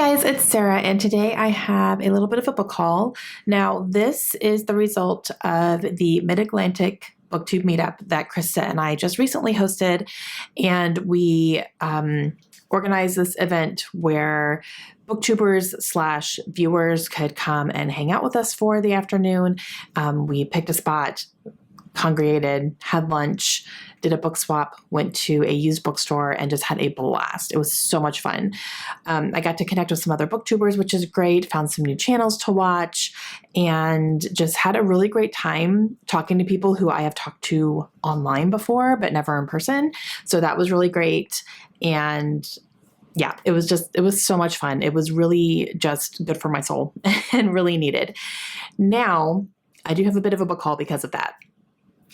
Guys, it's Sarah, and today I have a little bit of a book haul. Now, this is the result of the Mid-Atlantic BookTube meetup that Krista and I just recently hosted, and we organized this event where booktubers / viewers could come and hang out with us for the afternoon. We picked a spot, congregated, had lunch, did a book swap, went to a used bookstore, and just had a blast. It was so much fun. I got to connect with some other booktubers, which is great, found some new channels to watch, and just had a really great time talking to people who I have talked to online before, but never in person. So that was really great. And yeah, it was so much fun. It was really just good for my soul and really needed. Now, I do have a bit of a book haul because of that.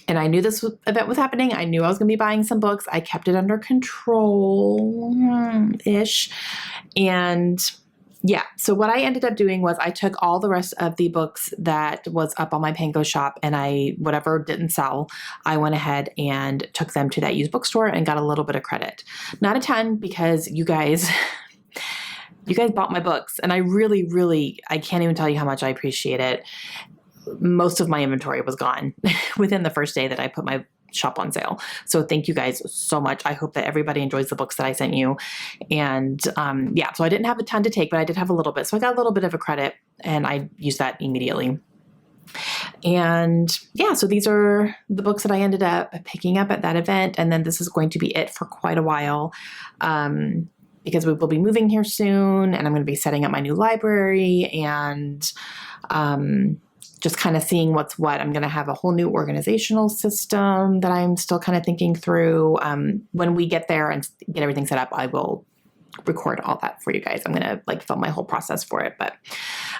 And I knew this event was happening. I knew I was going to be buying some books. I kept it under control-ish. And yeah, so what I ended up doing was I took all the rest of the books that was up on my Pango shop, and whatever didn't sell, I went ahead and took them to that used bookstore and got a little bit of credit. Not a ton, because you guys bought my books, and I really, I can't even tell you how much I appreciate it. Most of my inventory was gone within the first day that I put my shop on sale. So thank you guys so much. I hope that everybody enjoys the books that I sent you. And yeah, so I didn't have a ton to take, but I did have a little bit. So I got a little bit of a credit, and I used that immediately. And yeah, so these are the books that I ended up picking up at that event. And then this is going to be it for quite a while. Because we will be moving here soon, and I'm going to be setting up my new library and just kind of seeing what's what. I'm going to have a whole new organizational system that I'm still kind of thinking through. When we get there and get everything set up, I will record all that for you guys. I'm going to film my whole process for it, but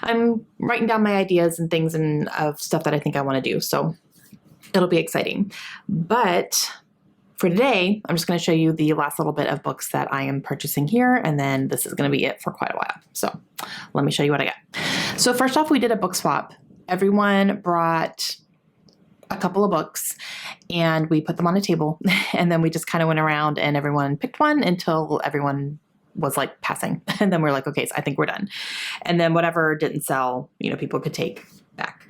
I'm writing down my ideas and things and of stuff that I think I want to do. So it'll be exciting. But for today, I'm just going to show you the last little bit of books that I am purchasing here, and then this is going to be it for quite a while. So let me show you what I got. So first off, we did a book swap. Everyone brought a couple of books, and we put them on a table, and then we just kind of went around and everyone picked one until everyone was passing. And then we're like, okay, so I think we're done. And then whatever didn't sell, people could take back.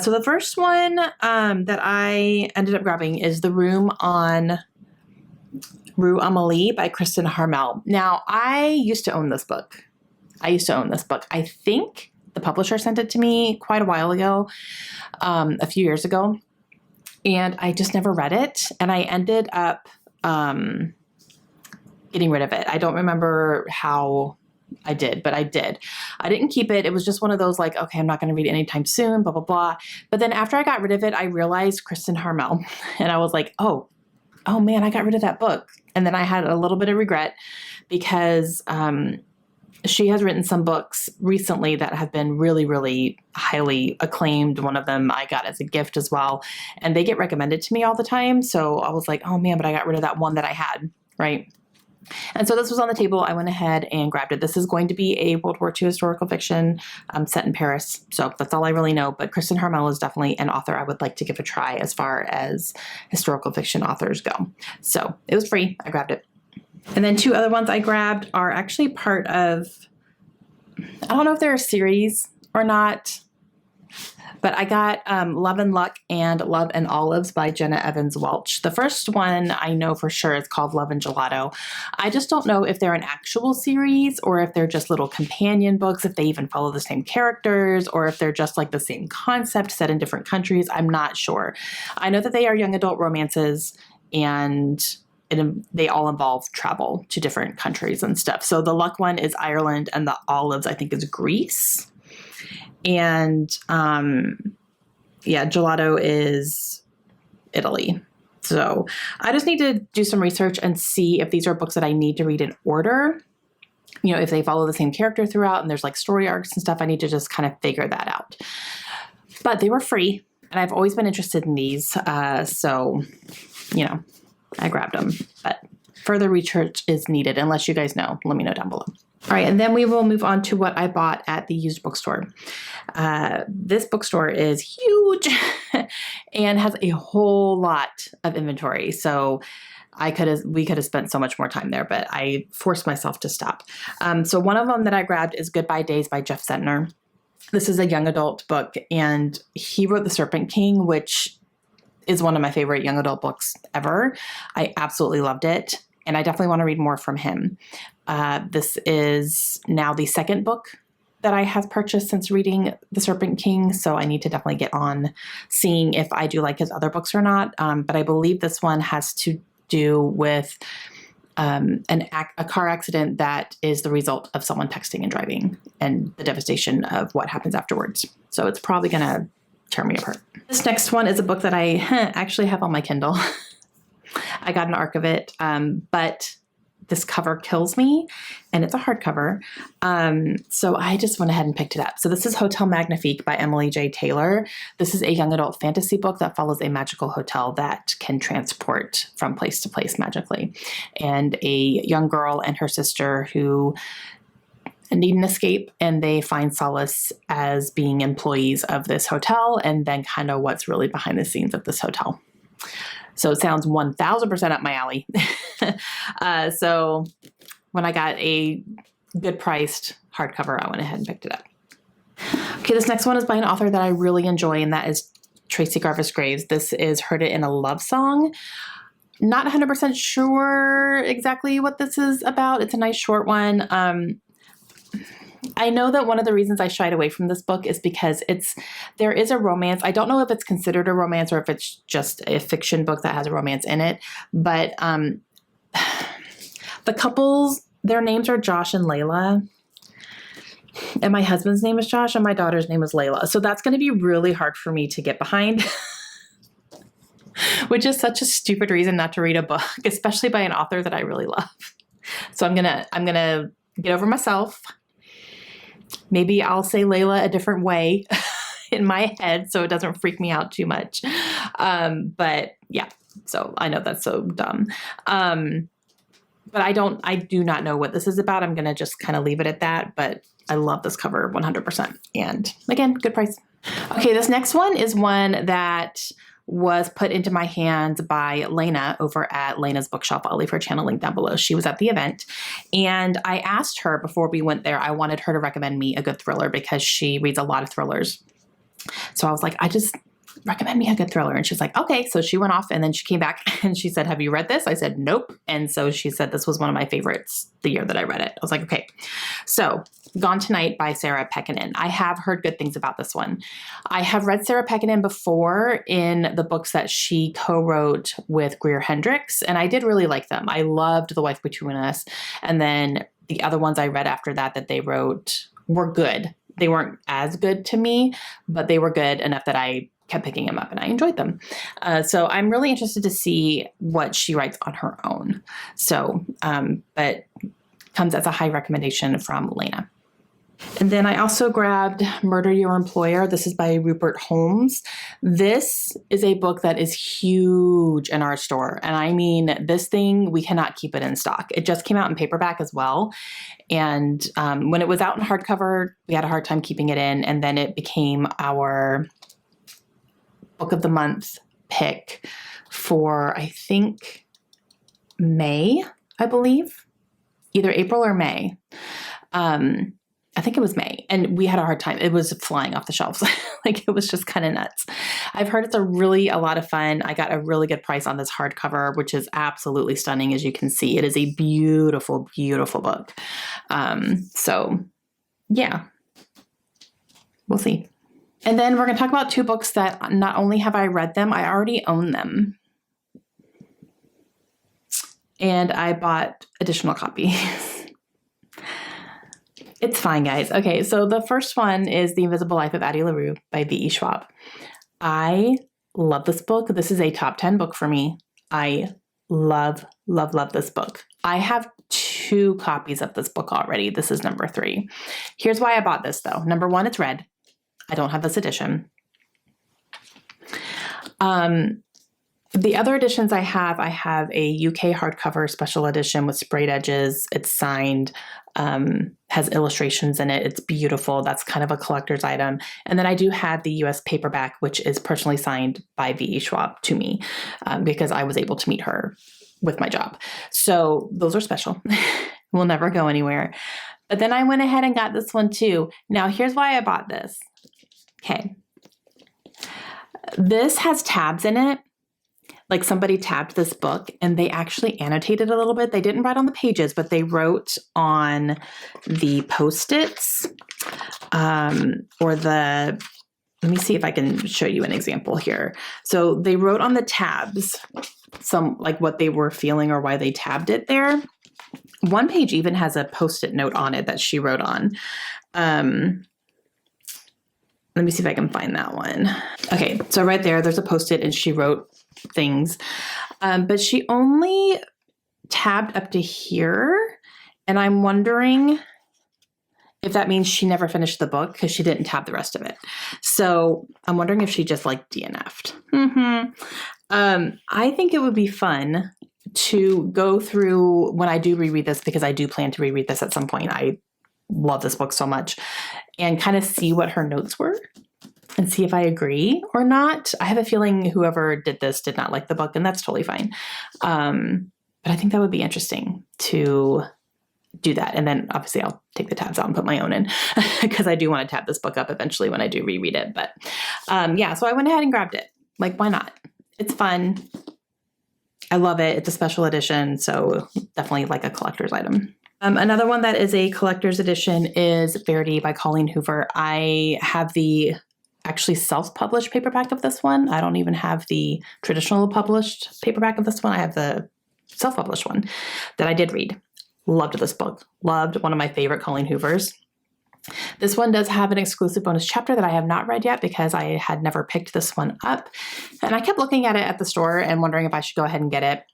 So the first one that I ended up grabbing is The Room on Rue Amélie by Krista and I. Now, I used to own this book. I think the publisher sent it to me quite a while ago, a few years ago, and I just never read it. And I ended up getting rid of it. I don't remember how I did, but I did. I didn't keep it. It was just one of those okay, I'm not going to read it anytime soon, blah, blah, blah. But then after I got rid of it, I realized Krista and I, and I was like, oh man, I got rid of that book. And then I had a little bit of regret because she has written some books recently that have been really, really highly acclaimed. One of them I got as a gift as well, and they get recommended to me all the time. So I was like, oh man, but I got rid of that one that I had, right? And so this was on the table. I went ahead and grabbed it. This is going to be a World War II historical fiction set in Paris. So that's all I really know. But Krista and I is definitely an author I would like to give a try as far as historical fiction authors go. So it was free. I grabbed it. And then two other ones I grabbed are actually part of, I don't know if they're a series or not, but I got Love and Luck and Love and Olives by Jenna Evans Welch. The first one I know for sure is called Love and Gelato. I just don't know if they're an actual series or if they're just little companion books, if they even follow the same characters, or if they're just the same concept set in different countries. I'm not sure. I know that they are young adult romances, and they all involve travel to different countries and stuff. So the Luck one is Ireland, and the Olives I think is Greece. And Gelato is Italy. So I just need to do some research and see if these are books that I need to read in order. If they follow the same character throughout and there's story arcs and stuff, I need to just kind of figure that out. But they were free, and I've always been interested in these. So, I grabbed them, but further research is needed. Unless you guys know, let me know down below. All right, and then we will move on to what I bought at the used bookstore. This bookstore is huge and has a whole lot of inventory. So we could have spent so much more time there, but I forced myself to stop. So one of them that I grabbed is Goodbye Days by Jeff Zentner. This is a young adult book, and he wrote The Serpent King, which is one of my favorite young adult books ever. I absolutely loved it, and I definitely want to read more from him. This is now the second book that I have purchased since reading The Serpent King, so I need to definitely get on seeing if I do like his other books or not. But I believe this one has to do with a car accident that is the result of someone texting and driving and the devastation of what happens afterwards. So it's probably going to tear me apart. This next one is a book that I actually have on my Kindle. I got an arc of it, but this cover kills me, and it's a hardcover. So I just went ahead and picked it up. So this is Hotel Magnifique by Emily J. Taylor. This is a young adult fantasy book that follows a magical hotel that can transport from place to place magically. And a young girl and her sister who need an escape, and they find solace as being employees of this hotel, and then kind of what's really behind the scenes of this hotel. So it sounds 1000% up my alley. So when I got a good priced hardcover, I went ahead and picked it up. Okay, this next one is by an author that I really enjoy, and that is Tracy Garvis Graves. This is Heard It in a Love Song. Not 100% sure exactly what this is about. It's a nice short one. I know that one of the reasons I shied away from this book is because there is a romance. I don't know if it's considered a romance or if it's just a fiction book that has a romance in it, but the couples, their names are Josh and Layla, and my husband's name is Josh and my daughter's name is Layla. So that's going to be really hard for me to get behind, which is such a stupid reason not to read a book, especially by an author that I really love. So I'm going to get over myself. Maybe I'll say Layla a different way in my head so it doesn't freak me out too much. But yeah, so I know that's so dumb. But I do not know what this is about. I'm going to just kind of leave it at that. But I love this cover 100%. And again, good price. Okay, this next one is one that was put into my hands by Lena over at Lena's Bookshelf. I'll leave her channel link down below. She was at the event, and I asked her before we went there, I wanted her to recommend me a good thriller because she reads a lot of thrillers. So I was like, recommend me a good thriller. And she's like, okay. So she went off, and then she came back and she said, have you read this? I said, nope. And so she said, this was one of my favorites the year that I read it. I was like, okay. So Gone Tonight by Sarah Pekkanen. I have heard good things about this one. I have read Sarah Pekkanen before in the books that she co-wrote with Greer Hendricks, and I did really like them. I loved The Wife Between Us. And then the other ones I read after that they wrote were good. They weren't as good to me, but they were good enough that I kept picking them up and I enjoyed them. So I'm really interested to see what she writes on her own. So, but comes as a high recommendation from Lena. And then I also grabbed Murder Your Employer. This is by Rupert Holmes. This is a book that is huge in our store. And I mean, this thing, we cannot keep it in stock. It just came out in paperback as well. And when it was out in hardcover, we had a hard time keeping it in. And then it became our book of the month pick for, I think, May, I believe. Either April or May. I think it was May, and we had a hard time. It was flying off the shelves. Like, it was just kind of nuts. I've heard it's a lot of fun. I got a really good price on this hardcover, which is absolutely stunning. As you can see, it is a beautiful, beautiful book. So yeah, we'll see. And then we're going to talk about two books that not only have I read them, I already own them. And I bought additional copies. It's fine, guys. Okay, so the first one is The Invisible Life of Addie LaRue by V.E. Schwab. I love this book. This is a top 10 book for me. I love, love, love this book. I have 2 copies of this book already. This is number 3. Here's why I bought this, though. Number 1, it's red. I don't have this edition. The other editions I have a UK hardcover special edition with sprayed edges. It's signed, has illustrations in it. It's beautiful. That's kind of a collector's item. And then I do have the US paperback, which is personally signed by V.E. Schwab to me, because I was able to meet her with my job. So those are special. Will never go anywhere. But then I went ahead and got this one too. Now here's why I bought this. Okay. This has tabs in it. Like somebody tabbed this book and they actually annotated a little bit. They didn't write on the pages, but they wrote on the Post-its let me see if I can show you an example here. So they wrote on the tabs some like what they were feeling or why they tabbed it there. One page even has a Post-it note on it that she wrote on. Let me see if I can find that one. Okay, so right there's a Post-it and she wrote things, but she only tabbed up to here. And I'm wondering if that means she never finished the book because she didn't tab the rest of it. So I'm wondering if she just like DNF'd. I think it would be fun to go through when I do reread this, because I do plan to reread this at some point. I love this book so much, and kind of see what her notes were and see if I agree or not. I have a feeling whoever did this did not like the book, and that's totally fine. But I think that would be interesting to do that. And then obviously I'll take the tabs out and put my own in because I do want to tab this book up eventually when I do reread it. But yeah, so I went ahead and grabbed it. Like, why not? It's fun. I love it. It's a special edition, so definitely like a collector's item. Another one that is a collector's edition is Verity by Colleen Hoover. I have the actually self-published paperback of this one. I don't even have the traditional published paperback of this one. I have the self-published one that I did read. Loved this book. Loved, one of my favorite Colleen Hoovers. This one does have an exclusive bonus chapter that I have not read yet because I had never picked this one up. And I kept looking at it at the store and wondering if I should go ahead and get it.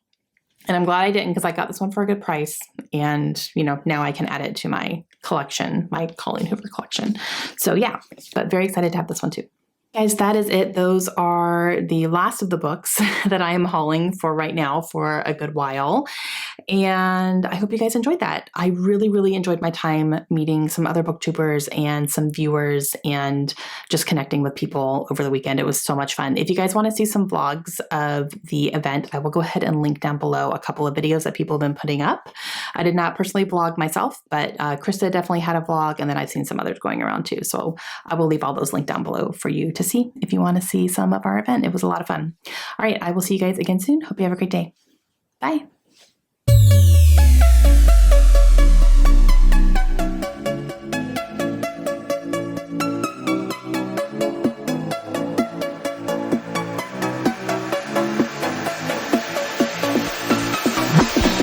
And I'm glad I didn't, because I got this one for a good price. And, you know, now I can add it to my collection, my Colleen Hoover collection. So yeah, but very excited to have this one too. Guys, that is it. Those are the last of the books that I am hauling for right now for a good while. And I hope you guys enjoyed that. I really, really enjoyed my time meeting some other booktubers and some viewers and just connecting with people over the weekend. It was so much fun. If you guys want to see some vlogs of the event, I will go ahead and link down below a couple of videos that people have been putting up. I did not personally vlog myself, but Krista definitely had a vlog, and then I've seen some others going around too. So I will leave all those linked down below for you to see if you want to see some of our event. It was a lot of fun. All right, I will see you guys again soon. Hope you have a great day. Bye.